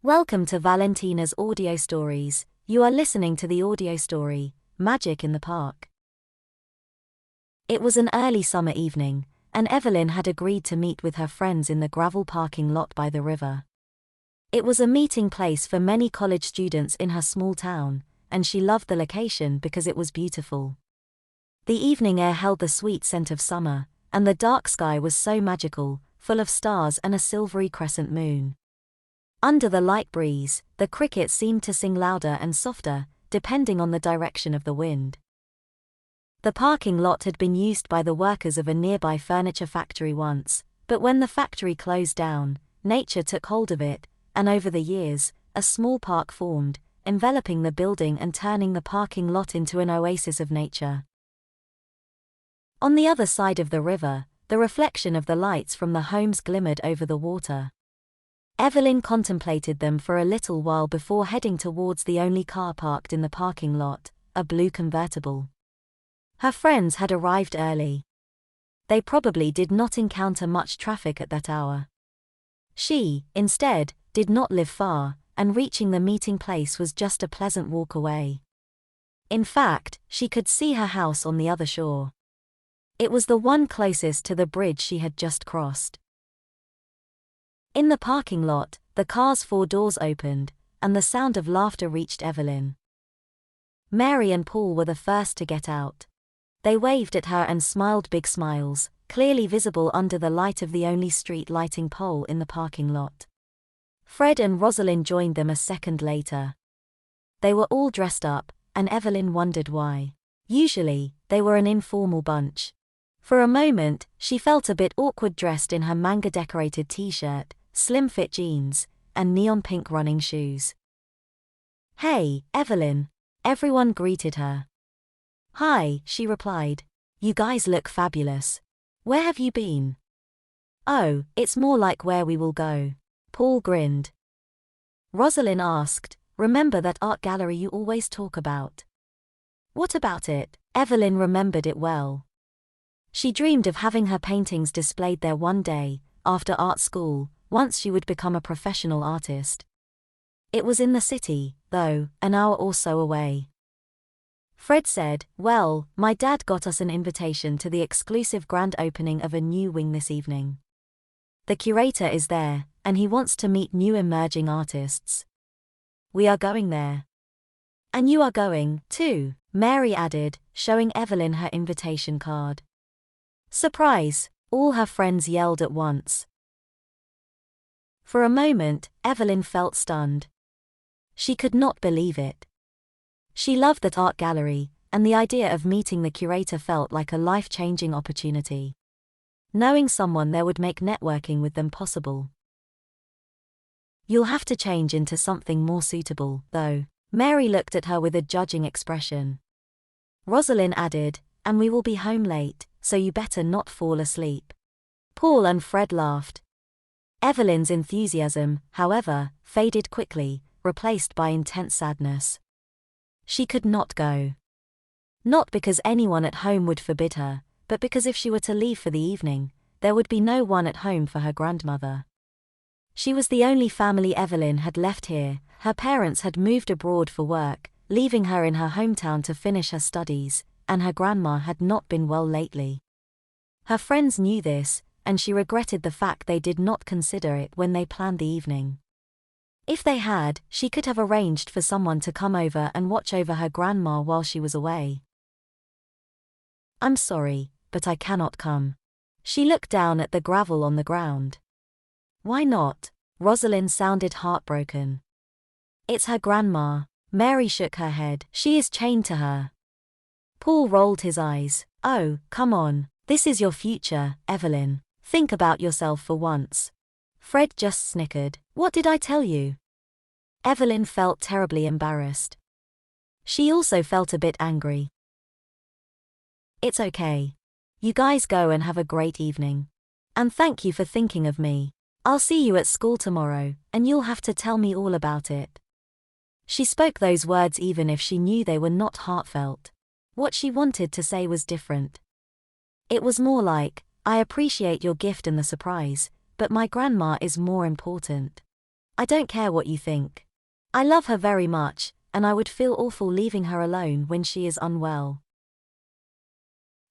Welcome to Valentina's audio stories. You are listening to the audio story, Magic in the Park. It was an early summer evening, and Evelyn had agreed to meet with her friends in the gravel parking lot by the river. It was a meeting place for many college students in her small town, and she loved the location because it was beautiful. The evening air held the sweet scent of summer, and the dark sky was so magical, full of stars and a silvery crescent moon. Under the light breeze, the crickets seemed to sing louder and softer, depending on the direction of the wind. The parking lot had been used by the workers of a nearby furniture factory once, but when the factory closed down, nature took hold of it, and over the years, a small park formed, enveloping the building and turning the parking lot into an oasis of nature. On the other side of the river, the reflection of the lights from the homes glimmered over the water. Evelyn contemplated them for a little while before heading towards the only car parked in the parking lot, a blue convertible. Her friends had arrived early. They probably did not encounter much traffic at that hour. She, instead, did not live far, and reaching the meeting place was just a pleasant walk away. In fact, she could see her house on the other shore. It was the one closest to the bridge she had just crossed. In the parking lot, the car's 4 doors opened, and the sound of laughter reached Evelyn. Mary and Paul were the first to get out. They waved at her and smiled big smiles, clearly visible under the light of the only street lighting pole in the parking lot. Fred and Rosalind joined them a second later. They were all dressed up, and Evelyn wondered why. Usually, they were an informal bunch. For a moment, she felt a bit awkward dressed in her manga-decorated t-shirt, slim-fit jeans, and neon-pink running shoes. "Hey, Evelyn," everyone greeted her. "Hi," she replied. "You guys look fabulous. Where have you been?" "Oh, it's more like where we will go." Paul grinned. Rosalind asked, "Remember that art gallery you always talk about?" "What about it?" Evelyn remembered it well. She dreamed of having her paintings displayed there one day, after art school, once she would become a professional artist. It was in the city, though, an hour or so away. Fred said, "Well, my dad got us an invitation to the exclusive grand opening of a new wing this evening. The curator is there, and he wants to meet new emerging artists. We are going there." "And you are going, too," Mary added, showing Evelyn her invitation card. "Surprise!" all her friends yelled at once. For a moment, Evelyn felt stunned. She could not believe it. She loved that art gallery, and the idea of meeting the curator felt like a life-changing opportunity. Knowing someone there would make networking with them possible. "You'll have to change into something more suitable, though." Mary looked at her with a judging expression. Rosalind added, "And we will be home late, so you better not fall asleep." Paul and Fred laughed. Evelyn's enthusiasm, however, faded quickly, replaced by intense sadness. She could not go. Not because anyone at home would forbid her, but because if she were to leave for the evening, there would be no one at home for her grandmother. She was the only family Evelyn had left here. Her parents had moved abroad for work, leaving her in her hometown to finish her studies, and her grandma had not been well lately. Her friends knew this, and she regretted the fact they did not consider it when they planned the evening. If they had, she could have arranged for someone to come over and watch over her grandma while she was away. "I'm sorry, but I cannot come." She looked down at the gravel on the ground. "Why not?" Rosalind sounded heartbroken. "It's her grandma." Mary shook her head. "She is chained to her." Paul rolled his eyes. "Oh, come on. This is your future, Evelyn. Think about yourself for once." Fred just snickered. "What did I tell you?" Evelyn felt terribly embarrassed. She also felt a bit angry. "It's okay. You guys go and have a great evening. And thank you for thinking of me. I'll see you at school tomorrow, and you'll have to tell me all about it." She spoke those words even if she knew they were not heartfelt. What she wanted to say was different. It was more like, "I appreciate your gift and the surprise, but my grandma is more important." I don't care what you think. I love her very much, and I would feel awful leaving her alone when she is unwell."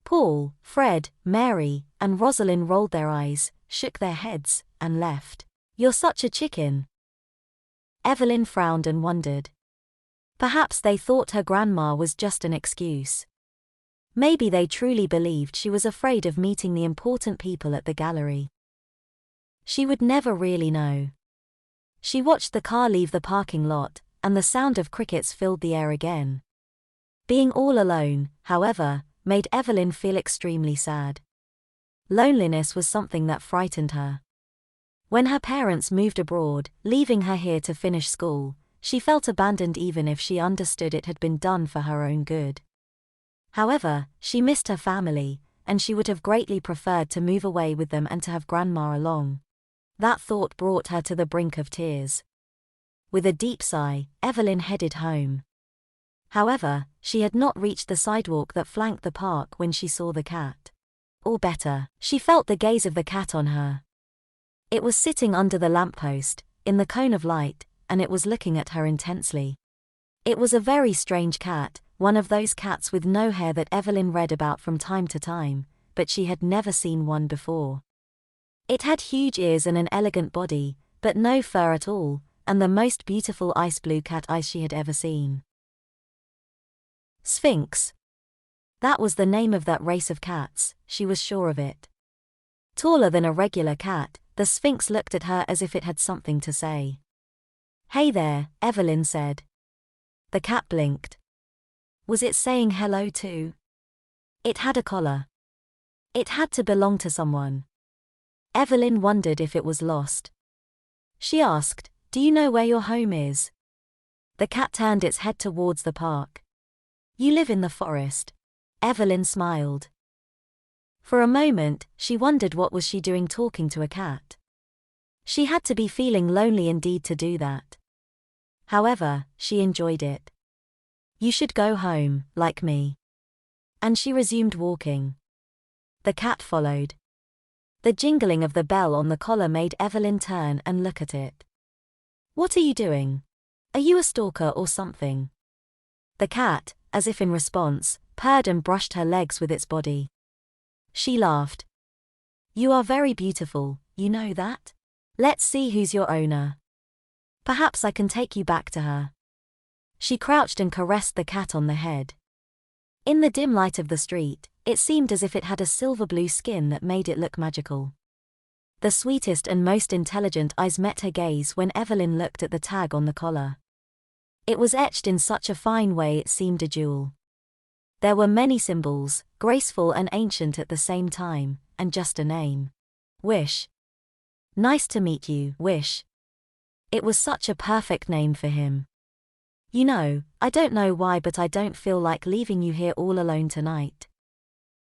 Paul, Fred, Mary, and Rosalind rolled their eyes, shook their heads, and left. "You're such a chicken." Evelyn frowned and wondered. Perhaps they thought her grandma was just an excuse. Maybe they truly believed she was afraid of meeting the important people at the gallery. She would never really know. She watched the car leave the parking lot, and the sound of crickets filled the air again. Being all alone, however, made Evelyn feel extremely sad. Loneliness was something that frightened her. When her parents moved abroad, leaving her here to finish school, she felt abandoned even if she understood it had been done for her own good. However, she missed her family, and she would have greatly preferred to move away with them and to have Grandma along. That thought brought her to the brink of tears. With a deep sigh, Evelyn headed home. However, she had not reached the sidewalk that flanked the park when she saw the cat. Or better, she felt the gaze of the cat on her. It was sitting under the lamppost, in the cone of light, and it was looking at her intensely. It was a very strange cat, one of those cats with no hair that Evelyn read about from time to time, but she had never seen one before. It had huge ears and an elegant body, but no fur at all, and the most beautiful ice blue cat eyes she had ever seen. Sphinx. That was the name of that race of cats, she was sure of it. Taller than a regular cat, the Sphinx looked at her as if it had something to say. "Hey there," Evelyn said. The cat blinked. Was it saying hello too? It had a collar. It had to belong to someone. Evelyn wondered if it was lost. She asked, "Do you know where your home is?" The cat turned its head towards the park. "You live in the forest." Evelyn smiled. For a moment, she wondered what was she doing talking to a cat. She had to be feeling lonely indeed to do that. However, she enjoyed it. "You should go home, like me." And she resumed walking. The cat followed. The jingling of the bell on the collar made Evelyn turn and look at it. "What are you doing? Are you a stalker or something?" The cat, as if in response, purred and brushed her legs with its body. She laughed. "You are very beautiful, you know that? Let's see who's your owner. Perhaps I can take you back to her." She crouched and caressed the cat on the head. In the dim light of the street, it seemed as if it had a silver blue skin that made it look magical. The sweetest and most intelligent eyes met her gaze when Evelyn looked at the tag on the collar. It was etched in such a fine way it seemed a jewel. There were many symbols, graceful and ancient at the same time, and just a name. Wish. "Nice to meet you, Wish." It was such a perfect name for him. "You know, I don't know why, but I don't feel like leaving you here all alone tonight.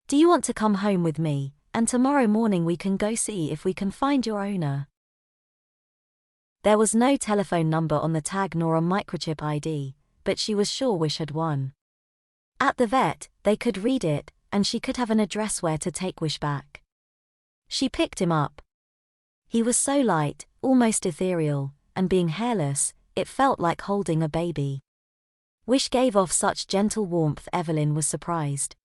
Do you want to come home with me, and tomorrow morning we can go see if we can find your owner?" There was no telephone number on the tag nor a microchip ID, but she was sure Wish had one. At the vet, they could read it, and she could have an address where to take Wish back. She picked him up. He was so light, almost ethereal, and being hairless, it felt like holding a baby. Wish gave off such gentle warmth Evelyn was surprised.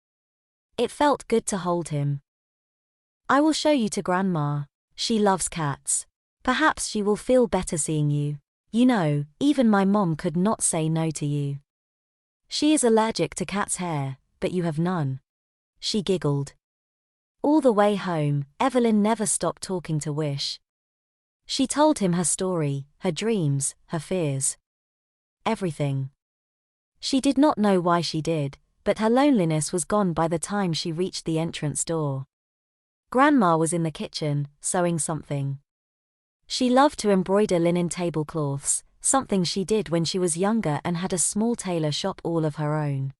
It felt good to hold him. "I will show you to Grandma. She loves cats. Perhaps she will feel better seeing you. You know, even my mom could not say no to you. She is allergic to cat's hair, but you have none." She giggled. All the way home, Evelyn never stopped talking to Wish. She told him her story, her dreams, her fears. Everything. She did not know why she did, but her loneliness was gone by the time she reached the entrance door. Grandma was in the kitchen, sewing something. She loved to embroider linen tablecloths, something she did when she was younger and had a small tailor shop all of her own.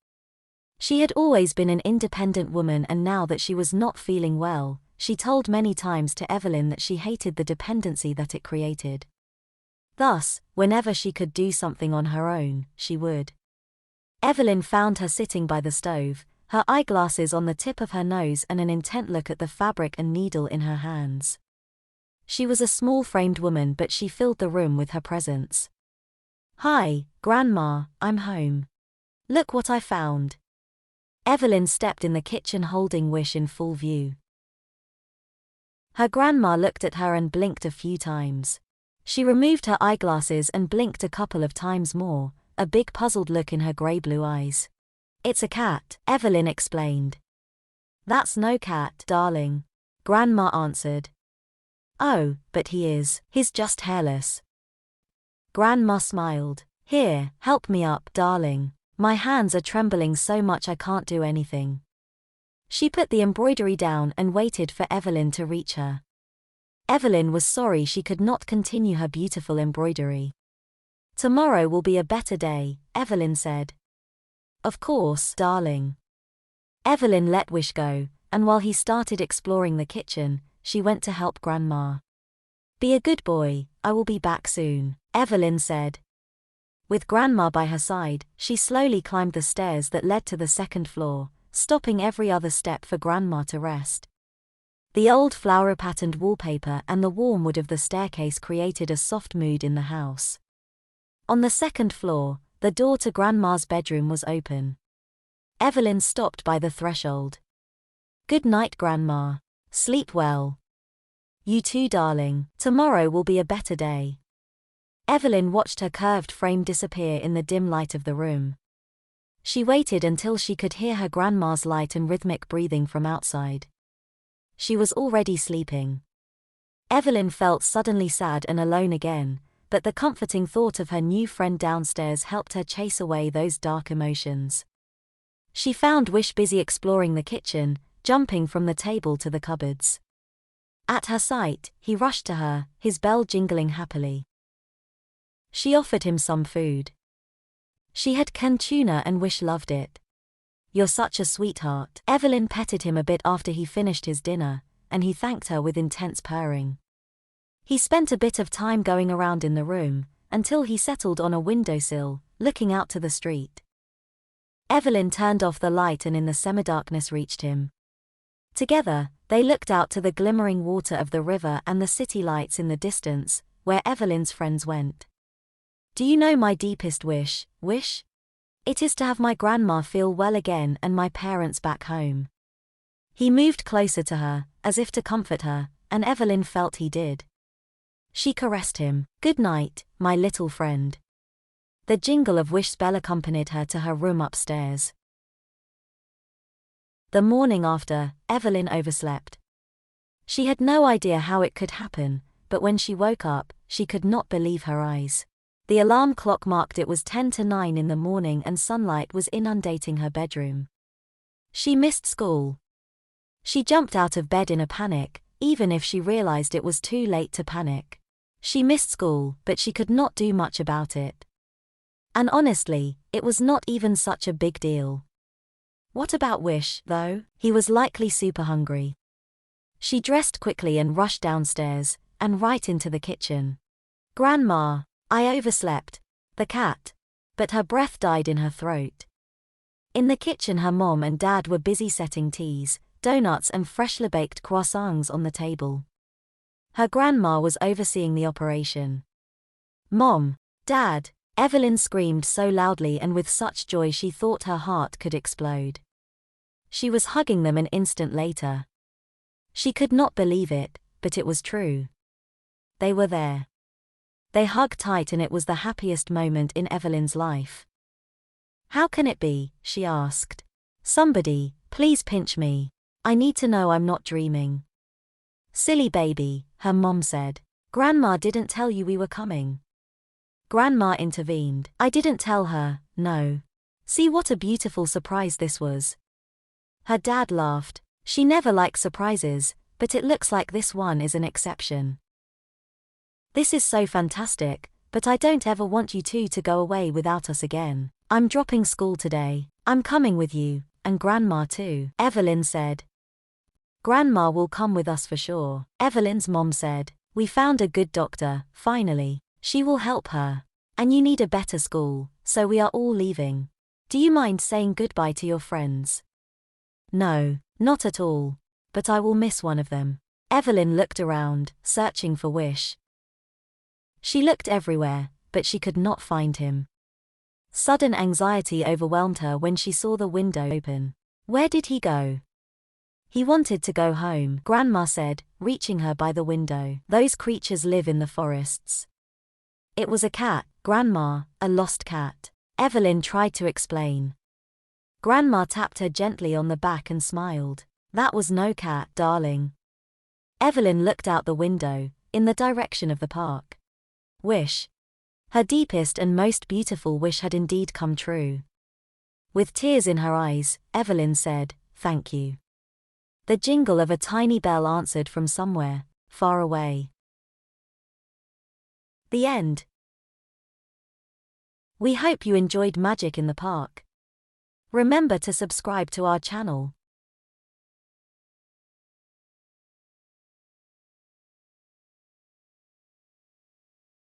She had always been an independent woman, and now that she was not feeling well, she told many times to Evelyn that she hated the dependency that it created. Thus, whenever she could do something on her own, she would. Evelyn found her sitting by the stove, her eyeglasses on the tip of her nose and an intent look at the fabric and needle in her hands. She was a small framed woman, but she filled the room with her presence. "Hi, Grandma, I'm home. Look what I found." Evelyn stepped in the kitchen holding Wish in full view. Her grandma looked at her and blinked a few times. She removed her eyeglasses and blinked a couple of times more, a big puzzled look in her grey-blue eyes. "It's a cat," Evelyn explained. "That's no cat, darling," Grandma answered. "Oh, but he is. He's just hairless." Grandma smiled. "Here, help me up, darling. My hands are trembling so much I can't do anything." She put the embroidery down and waited for Evelyn to reach her. Evelyn was sorry she could not continue her beautiful embroidery. "Tomorrow will be a better day," Evelyn said. "Of course, darling." Evelyn let Wish go, and while he started exploring the kitchen, she went to help Grandma. "Be a good boy, I will be back soon," Evelyn said. With Grandma by her side, she slowly climbed the stairs that led to the second floor, stopping every other step for Grandma to rest. The old flower-patterned wallpaper and the warm wood of the staircase created a soft mood in the house. On the second floor, the door to Grandma's bedroom was open. Evelyn stopped by the threshold. "Good night, Grandma. Sleep well." "You too, darling. Tomorrow will be a better day." Evelyn watched her curved frame disappear in the dim light of the room. She waited until she could hear her grandma's light and rhythmic breathing from outside. She was already sleeping. Evelyn felt suddenly sad and alone again, but the comforting thought of her new friend downstairs helped her chase away those dark emotions. She found Wish busy exploring the kitchen, jumping from the table to the cupboards. At her sight, he rushed to her, his bell jingling happily. She offered him some food. She had canned tuna and Wish loved it. "You're such a sweetheart." Evelyn petted him a bit after he finished his dinner, and he thanked her with intense purring. He spent a bit of time going around in the room, until he settled on a windowsill, looking out to the street. Evelyn turned off the light and in the semi-darkness reached him. Together, they looked out to the glimmering water of the river and the city lights in the distance, where Evelyn's friends went. "Do you know my deepest wish, Wish? It is to have my grandma feel well again and my parents back home." He moved closer to her, as if to comfort her, and Evelyn felt he did. She caressed him. "Good night, my little friend." The jingle of Wish's bell accompanied her to her room upstairs. The morning after, Evelyn overslept. She had no idea how it could happen, but when she woke up, she could not believe her eyes. The alarm clock marked it was 10 to 9 in the morning and sunlight was inundating her bedroom. She missed school. She jumped out of bed in a panic, even if she realized it was too late to panic. She missed school, but she could not do much about it. And honestly, it was not even such a big deal. What about Wish, though? He was likely super hungry. She dressed quickly and rushed downstairs, and right into the kitchen. "Grandma, I overslept." The cat. But her breath died in her throat. In the kitchen her mom and dad were busy setting teas, donuts and freshly baked croissants on the table. Her grandma was overseeing the operation. "Mom, Dad," Evelyn screamed so loudly and with such joy she thought her heart could explode. She was hugging them an instant later. She could not believe it, but it was true. They were there. They hugged tight and it was the happiest moment in Evelyn's life. "How can it be?" she asked. "Somebody, please pinch me. I need to know I'm not dreaming." "Silly baby," her mom said. "Grandma didn't tell you we were coming." Grandma intervened. "I didn't tell her, no. See what a beautiful surprise this was." Her dad laughed. "She never likes surprises, but it looks like this one is an exception. This is so fantastic, but I don't ever want you two to go away without us again. I'm dropping school today. I'm coming with you, and Grandma too," Evelyn said. "Grandma will come with us for sure," Evelyn's mom said. "We found a good doctor, finally. She will help her. And you need a better school, so we are all leaving. Do you mind saying goodbye to your friends?" "No, not at all. But I will miss one of them." Evelyn looked around, searching for Wish. She looked everywhere, but she could not find him. Sudden anxiety overwhelmed her when she saw the window open. Where did he go? He wanted to go home, Grandma said, reaching her by the window. Those creatures live in the forests. It was a cat, Grandma, a lost cat. Evelyn tried to explain. Grandma tapped her gently on the back and smiled. That was no cat, darling. Evelyn looked out the window, in the direction of the park. Wish. Her deepest and most beautiful wish had indeed come true. With tears in her eyes, Evelyn said, "Thank you." The jingle of a tiny bell answered from somewhere, far away. The end. We hope you enjoyed Magic in the Park. Remember to subscribe to our channel.